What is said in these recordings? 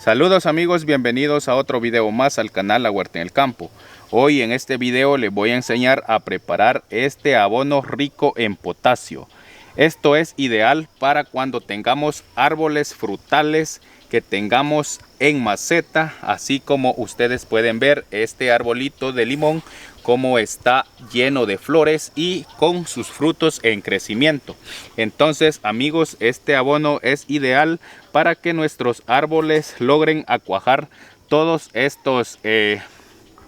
Saludos amigos, bienvenidos a otro video más al canal La Huerta en el Campo. Hoy en este video les voy a enseñar a preparar este abono rico en potasio. Esto es ideal para cuando tengamos árboles frutales que tengamos en maceta, así como ustedes pueden ver este arbolito de limón como está lleno de flores y con sus frutos en crecimiento. Entonces amigos, este abono es ideal para que nuestros árboles logren acuajar todos estos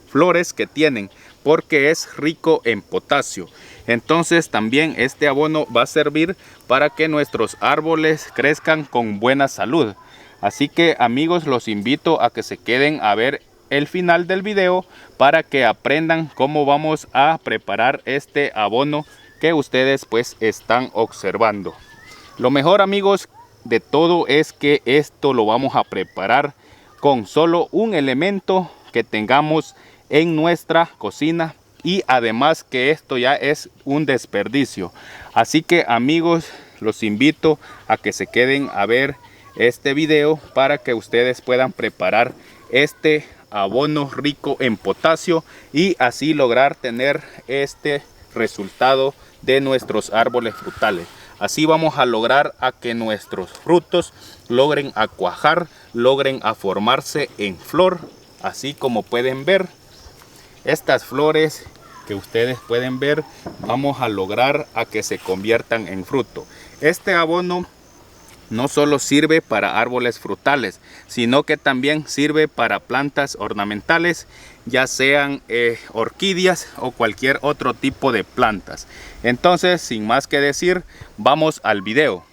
flores que tienen, porque es rico en potasio. Entonces también este abono va a servir para que nuestros árboles crezcan con buena salud. Así que amigos, los invito a que se queden a ver el final del video para que aprendan cómo vamos a preparar este abono que ustedes pues están observando. Lo mejor amigos de todo es que esto lo vamos a preparar con solo un elemento que tengamos en nuestra cocina, y además que esto ya es un desperdicio. Así que amigos, los invito a que se queden a ver este video para que ustedes puedan preparar este abono rico en potasio y así lograr tener este resultado de nuestros árboles frutales. Así vamos a lograr a que nuestros frutos logren a cuajar, logren a formarse en flor. Así como pueden ver, estas flores que ustedes pueden ver, vamos a lograr a que se conviertan en fruto. Este abono no solo sirve para árboles frutales, sino que también sirve para plantas ornamentales, ya sean orquídeas o cualquier otro tipo de plantas. Entonces, sin más que decir, vamos al video.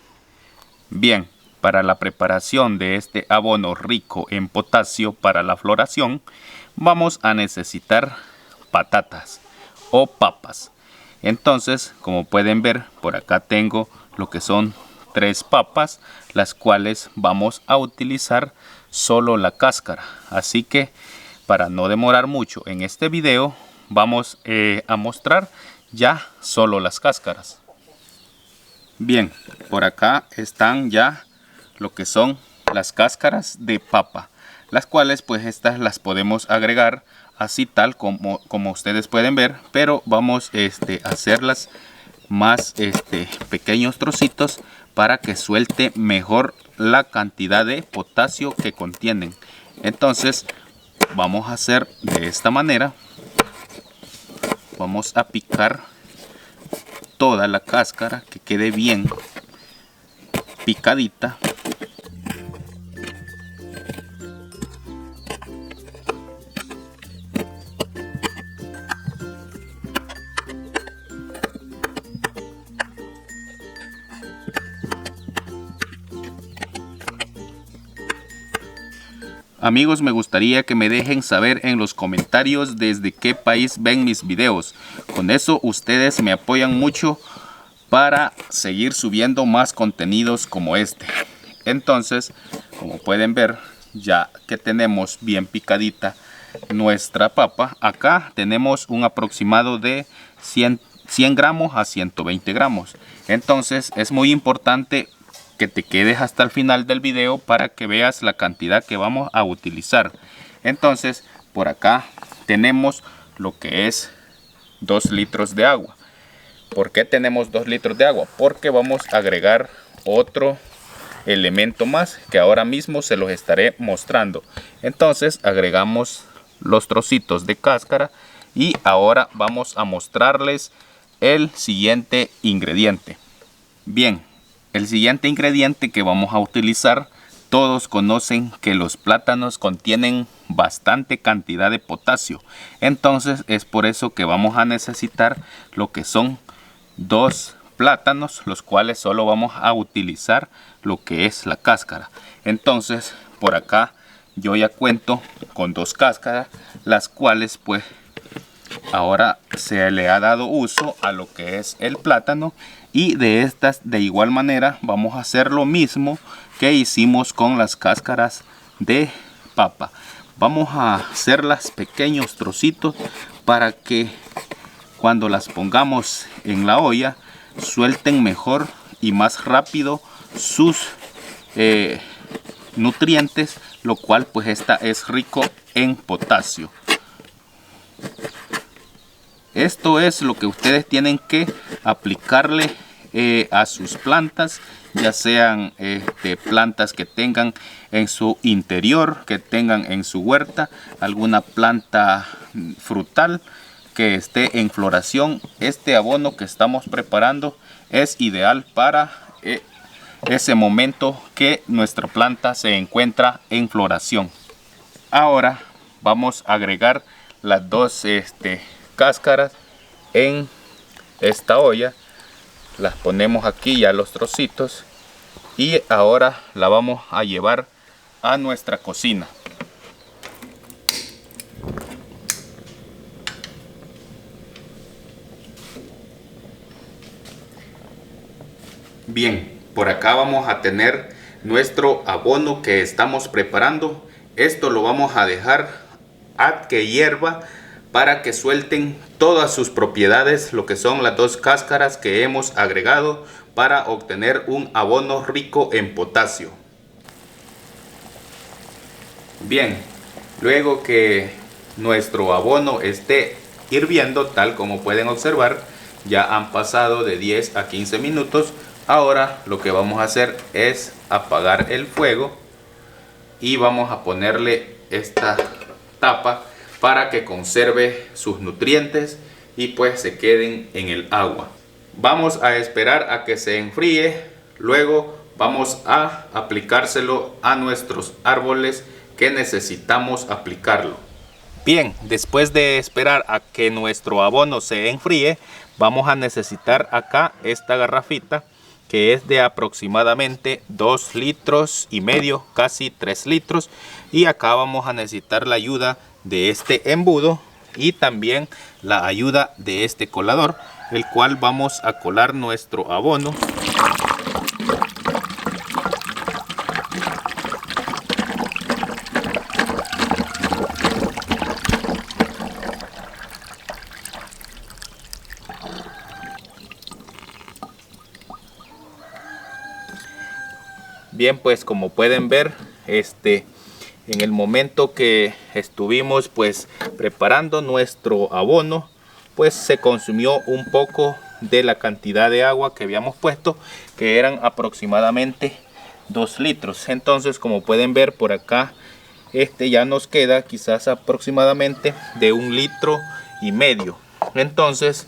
Bien, para la preparación de este abono rico en potasio para la floración, vamos a necesitar patatas o papas. Entonces, como pueden ver, por acá tengo lo que son 3 papas, las cuales vamos a utilizar solo la cáscara. Así que para no demorar mucho en este video, vamos a mostrar ya solo las cáscaras. Bien, por acá están ya lo que son las cáscaras de papa, las cuales pues estas las podemos agregar así tal como ustedes pueden ver, pero vamos a hacerlas más pequeños trocitos para que suelte mejor la cantidad de potasio que contienen. Entonces vamos a hacer de esta manera. Vamos a picar toda la cáscara, que quede bien picadita. Amigos, me gustaría que me dejen saber en los comentarios desde qué país ven mis videos. Con eso ustedes me apoyan mucho para seguir subiendo más contenidos como este. Entonces, como pueden ver, ya que tenemos bien picadita nuestra papa, acá tenemos un aproximado de 100 gramos a 120 gramos. Entonces es muy importante que te quedes hasta el final del video para que veas la cantidad que vamos a utilizar. Entonces por acá tenemos lo que es 2 litros de agua. ¿Por qué tenemos 2 litros de agua? Porque vamos a agregar otro elemento más que ahora mismo se los estaré mostrando. Entonces agregamos los trocitos de cáscara y ahora vamos a mostrarles el siguiente ingrediente. Bien, el siguiente ingrediente que vamos a utilizar, todos conocen que los plátanos contienen bastante cantidad de potasio. Entonces es por eso que vamos a necesitar lo que son 2 plátanos, los cuales solo vamos a utilizar lo que es la cáscara. Entonces por acá yo ya cuento con 2 cáscaras, las cuales pues ahora se le ha dado uso a lo que es el plátano, y de estas de igual manera vamos a hacer lo mismo que hicimos con las cáscaras de papa. Vamos a hacerlas pequeños trocitos para que cuando las pongamos en la olla suelten mejor y más rápido sus nutrientes lo cual pues esta es rico en potasio. Esto es lo que ustedes tienen que aplicarle a sus plantas, ya sean plantas que tengan en su interior, que tengan en su huerta, alguna planta frutal que esté en floración. Este abono que estamos preparando es ideal para ese momento que nuestra planta se encuentra en floración. Ahora vamos a agregar las dos cáscaras en esta olla. Las ponemos aquí ya los trocitos y ahora la vamos a llevar a nuestra cocina. Bien, por acá vamos a tener nuestro abono que estamos preparando. Esto lo vamos a dejar a que hierva para que suelten todas sus propiedades, lo que son las dos cáscaras que hemos agregado para obtener un abono rico en potasio. Bien, luego que nuestro abono esté hirviendo, tal como pueden observar, ya han pasado de 10 a 15 minutos. Ahora lo que vamos a hacer es apagar el fuego y vamos a ponerle esta tapa para que conserve sus nutrientes y pues se queden en el agua. Vamos a esperar a que se enfríe, luego vamos a aplicárselo a nuestros árboles que necesitamos aplicarlo. Bien, después de esperar a que nuestro abono se enfríe, vamos a necesitar acá esta garrafita que es de aproximadamente 2,5 litros, casi 3 litros. Y acá vamos a necesitar la ayuda de este embudo y también la ayuda de este colador, el cual vamos a colar nuestro abono. Bien, pues como pueden ver, en el momento que estuvimos pues preparando nuestro abono, pues se consumió un poco de la cantidad de agua que habíamos puesto, que eran aproximadamente 2 litros. Entonces, como pueden ver por acá, ya nos queda quizás aproximadamente de 1,5 litros. Entonces,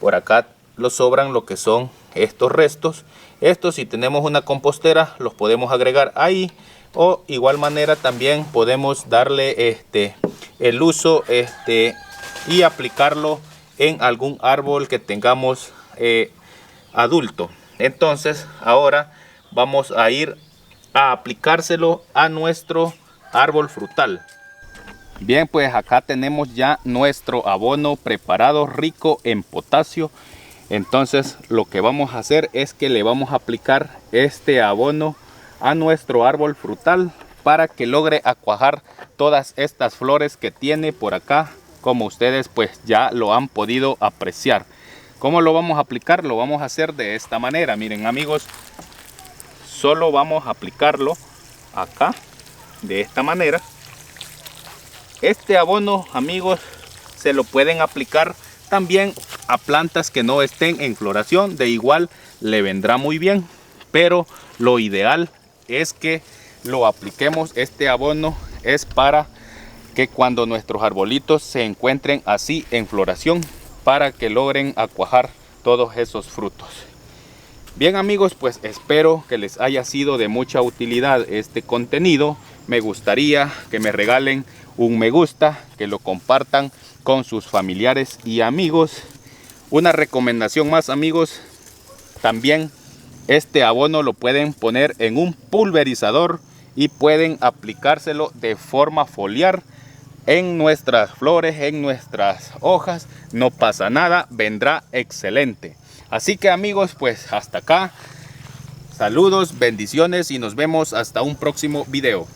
por acá nos sobran lo que son estos restos. Estos, si tenemos una compostera, los podemos agregar ahí, o igual manera también podemos darle el uso y aplicarlo en algún árbol que tengamos adulto. Entonces ahora vamos a ir a aplicárselo a nuestro árbol frutal. Bien, pues acá tenemos ya nuestro abono preparado, rico en potasio. Entonces lo que vamos a hacer es que le vamos a aplicar este abono a nuestro árbol frutal para que logre acuajar todas estas flores que tiene por acá, como ustedes pues ya lo han podido apreciar. ¿Cómo lo vamos a aplicar? Lo vamos a hacer de esta manera. Miren, amigos, solo vamos a aplicarlo acá de esta manera. Este abono, amigos, se lo pueden aplicar también a plantas que no estén en floración. De igual le vendrá muy bien, pero lo ideal es que lo apliquemos. Este abono es para que cuando nuestros arbolitos se encuentren así en floración, para que logren acuajar todos esos frutos. Bien, amigos, pues espero que les haya sido de mucha utilidad este contenido. Me gustaría que me regalen un me gusta, que lo compartan con sus familiares y amigos. Una recomendación más, amigos, también este abono lo pueden poner en un pulverizador y pueden aplicárselo de forma foliar en nuestras flores, en nuestras hojas. No pasa nada, vendrá excelente. Así que, amigos, pues hasta acá. Saludos, bendiciones y nos vemos hasta un próximo video.